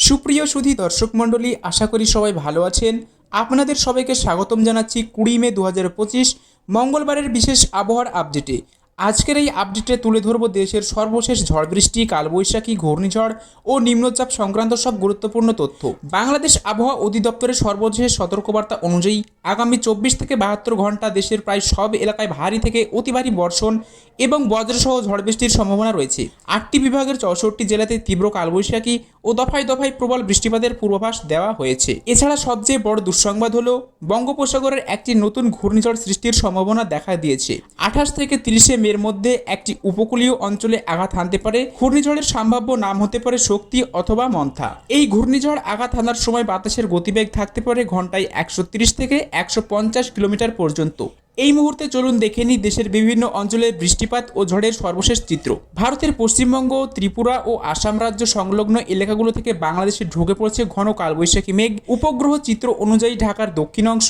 সুপ্রিয় সুধী দর্শক মণ্ডলী, আশা করি সবাই ভালো আছেন। আপনাদের সবাইকে স্বাগতম জানাচ্ছি 20 মে 2025 মঙ্গলবারের বিশেষ আবহাওয়ার আপডেটে। আজকের এই আপডেটে তুলে ধরব দেশের সর্বশেষ ঝড় বৃষ্টি, কালবৈশাখী, ঘূর্ণিঝড় ও নিম্নচাপ সংক্রান্ত সব গুরুত্বপূর্ণ তথ্য। বাংলাদেশ আবহাওয়া অধিদপ্তরের সর্বশেষ সতর্কবার্তা অনুযায়ী আগামী 24 থেকে 72 ঘন্টা দেশের প্রায় সব এলাকায় ভারী থেকে অতি ভারী বর্ষণ এবং বজ্রসহ ঝড় বৃষ্টির সম্ভাবনা রয়েছে। 8টি বিভাগের 64টি জেলাতে তীব্র কালবৈশাখী ও দফায় দফায় প্রবল বৃষ্টিপাতের পূর্বাভাস দেওয়া হয়েছে। এছাড়া সবচেয়ে বড় দুঃসংবাদ হলো বঙ্গোপসাগরের একটি নতুন ঘূর্ণিঝড় সৃষ্টির সম্ভাবনা দেখা দিয়েছে। 28 থেকে 30 মের মধ্যে একটি উপকূলীয় অঞ্চলে আঘাত হানতে পারে। ঘূর্ণিঝড়ের সম্ভাব্য নাম হতে পারে শক্তি অথবা মন্থা। এই ঘূর্ণিঝড় আঘাত হানার সময় বাতাসের গতিবেগ থাকতে পারে ঘন্টায় 130 থেকে 150 কিলোমিটার পর্যন্ত। এই মুহূর্তে চলুন দেখে নিই দেশের বিভিন্ন অঞ্চলের বৃষ্টিপাত ও ঝড়ের সর্বশেষ চিত্র। ভারতের পশ্চিমবঙ্গ, ত্রিপুরা ও আসাম রাজ্য সংলগ্ন এলাকাগুলো থেকে বাংলাদেশে ঢুকে পড়ছে ঘন কালবৈশাখী মেঘ। উপগ্রহ চিত্র অনুযায়ী ঢাকার দক্ষিণ অংশ,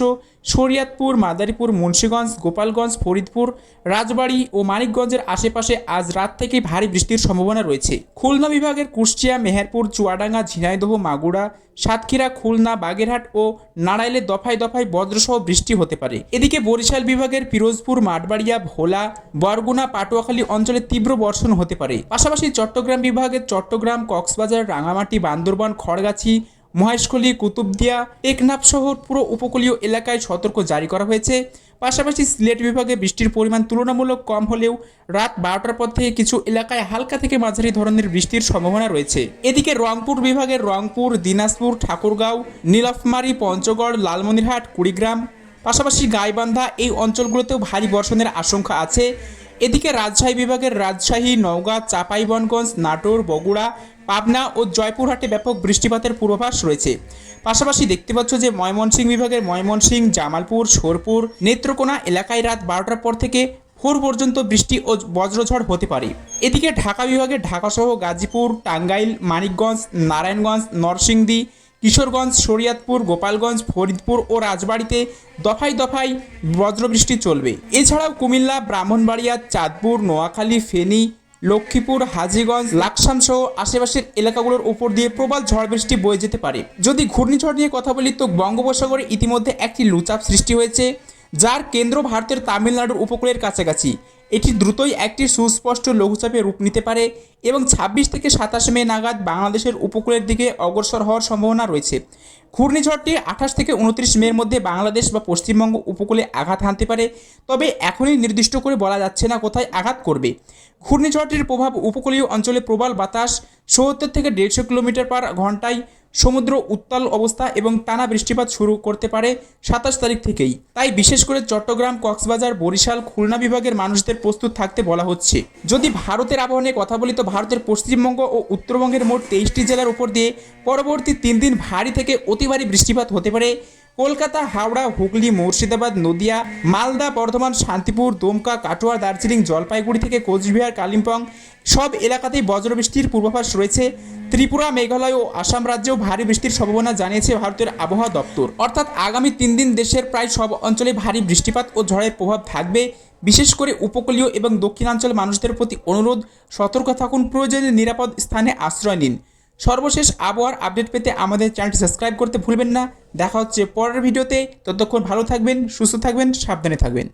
শরিয়াতপুর, মাদারীপুর, মুন্সিগঞ্জ, গোপালগঞ্জ, ফরিদপুর, রাজবাড়ী ও মানিকগঞ্জের আশেপাশে আজ রাত থেকেই ভারী বৃষ্টির সম্ভাবনা রয়েছে। খুলনা বিভাগের কুষ্টিয়া, মেহেরপুর, চুয়াডাঙ্গা, ঝিনাইদহ, মাগুরা, সাতক্ষীরা, খুলনা, বাগেরহাট ও নাড়াইলে দফায় দফায় বজ্রসহ বৃষ্টি হতে পারে। এদিকে বরিশাল বিভাগের পিরোজপুর, মাঠবাড়িয়া, ভোলা, বরগুনা, পাটুয়াখালী অঞ্চলে তীব্র বর্ষণ হতে পারে। পাশাপাশি চট্টগ্রাম বিভাগের চট্টগ্রাম, কক্সবাজার, রাঙামাটি, বান্দরবান, খড়গাছি, মহেশখালী, কুতুবদিয়া, টেকনাফ সহ পুরো উপকূলীয় এলাকায় সতর্ক জারি করা হয়েছে। পাশাপাশি সিলেট বিভাগে বৃষ্টির পরিমাণ তুলনামূলক কম হলেও রাত 12টার পর থেকে কিছু এলাকায় হালকা থেকে মাঝারি ধরনের বৃষ্টির সম্ভাবনা রয়েছে। এদিকে রংপুর বিভাগের রংপুর, দিনাজপুর, ঠাকুরগাঁও, নীলফামারী, পঞ্চগড়, লালমনিরহাট, কুড়িগ্রাম, পাশাপাশি গাইবান্ধা এই অঞ্চলগুলোতেও ভারী বর্ষণের আশঙ্কা আছে। এদিকে রাজশাহী বিভাগের রাজশাহী, নওগাঁ, চাঁপাইনবাবগঞ্জ, নাটোর, বগুড়া, পাবনা ও জয়পুরহাটে ব্যাপক বৃষ্টিপাতের পূর্বাভাস রয়েছে। পাশাপাশি দেখতে পাচ্ছ যে ময়মনসিংহ বিভাগের ময়মনসিংহ, জামালপুর, সোরপুর, নেত্রকোনা এলাকায় রাত 12টার পর থেকে ভোর পর্যন্ত বৃষ্টি ও বজ্রঝড় হতে পারে। এদিকে ঢাকা বিভাগের ঢাকাসহ গাজীপুর, টাঙ্গাইল, মানিকগঞ্জ, নারায়ণগঞ্জ, নরসিংদী, কিশোরগঞ্জ, শরিয়াতপুর, গোপালগঞ্জ, ফরিদপুর ও রাজবাড়ীতে দফায় দফায় বজ্রবৃষ্টি চলবে। এছাড়াও কুমিল্লা, ব্রাহ্মণবাড়িয়া, চাঁদপুর, নোয়াখালী, ফেনী, লক্ষ্মীপুর, হাজীগঞ্জ, লাকসাম সহ আশেপাশের এলাকাগুলোর উপর দিয়ে প্রবল ঝড় বৃষ্টি বয়ে যেতে পারে। যদি ঘূর্ণিঝড় নিয়ে কথা বলি তো বঙ্গোপসাগরে ইতিমধ্যে একটি লুচাপ সৃষ্টি হয়েছে, যার কেন্দ্র ভারতের তামিলনাড়ুর উপকূলের কাছাকাছি। এটি দ্রুতই একটি সুস্পষ্ট লঘুচাপে রূপ নিতে পারে এবং 26 থেকে 27 মে নাগাদ বাংলাদেশের উপকূলের দিকে অগ্রসর হওয়ার সম্ভাবনা রয়েছে। ঘূর্ণিঝড়টি 28 থেকে 29 মের মধ্যে বাংলাদেশ বা পশ্চিমবঙ্গ উপকূলে আঘাত হানতে পারে, তবে এখনই নির্দিষ্ট করে বলা যাচ্ছে না কোথায় আঘাত করবে। ঘূর্ণিঝড়টির প্রভাব উপকূলীয় অঞ্চলে প্রবল বাতাস, 70 থেকে 150 কিলোমিটার পার ঘন্টায়, সমুদ্র উত্তাল অবস্থা এবং টানা বৃষ্টিপাত শুরু করতে পারে 27 তারিখ থেকেই। তাই বিশেষ করে চট্টগ্রাম, কক্সবাজার, বরিশাল, খুলনা বিভাগের মানুষদের প্রস্তুত থাকতে বলা হচ্ছে। যদি ভারতের আবহাওয়া নিয়ে কথা বলি তো ভারতের পশ্চিমবঙ্গ ও উত্তরবঙ্গের মোট 23টি জেলার উপর দিয়ে পরবর্তী 3 দিন ভারী থেকে অতি ভারী বৃষ্টিপাত হতে পারে। কলকাতা, হাওড়া, হুগলি, মুর্শিদাবাদ, নদিয়া, মালদা, বর্ধমান, শান্তিপুর, দুমকা, কাটোয়া, দার্জিলিং, জলপাইগুড়ি থেকে কোচবিহার, কালিম্পং সব এলাকাতেই বজ্রবৃষ্টির পূর্বাভাস রয়েছে। ত্রিপুরা, মেঘালয় ও আসাম রাজ্যেও ভারী বৃষ্টির সম্ভাবনা জানিয়েছে ভারতের আবহাওয়া দপ্তর। অর্থাৎ আগামী 3 দিন দেশের প্রায় সব অঞ্চলে ভারী বৃষ্টিপাত ও ঝড়ের প্রভাব থাকবে। বিশেষ করে উপকূলীয় এবং দক্ষিণাঞ্চল মানুষদের প্রতি অনুরোধ, সতর্ক থাকুন, প্রয়োজনে নিরাপদ স্থানে আশ্রয় নিন। সর্বশেষ আবহাওয়ার আপডেট পেতে আমাদের চ্যানেলটি সাবস্ক্রাইব করতে ভুলবেন না। দেখা হচ্ছে পরের ভিডিওতে। ততক্ষণ ভালো থাকবেন, সুস্থ থাকবেন, সাবধানে থাকবেন।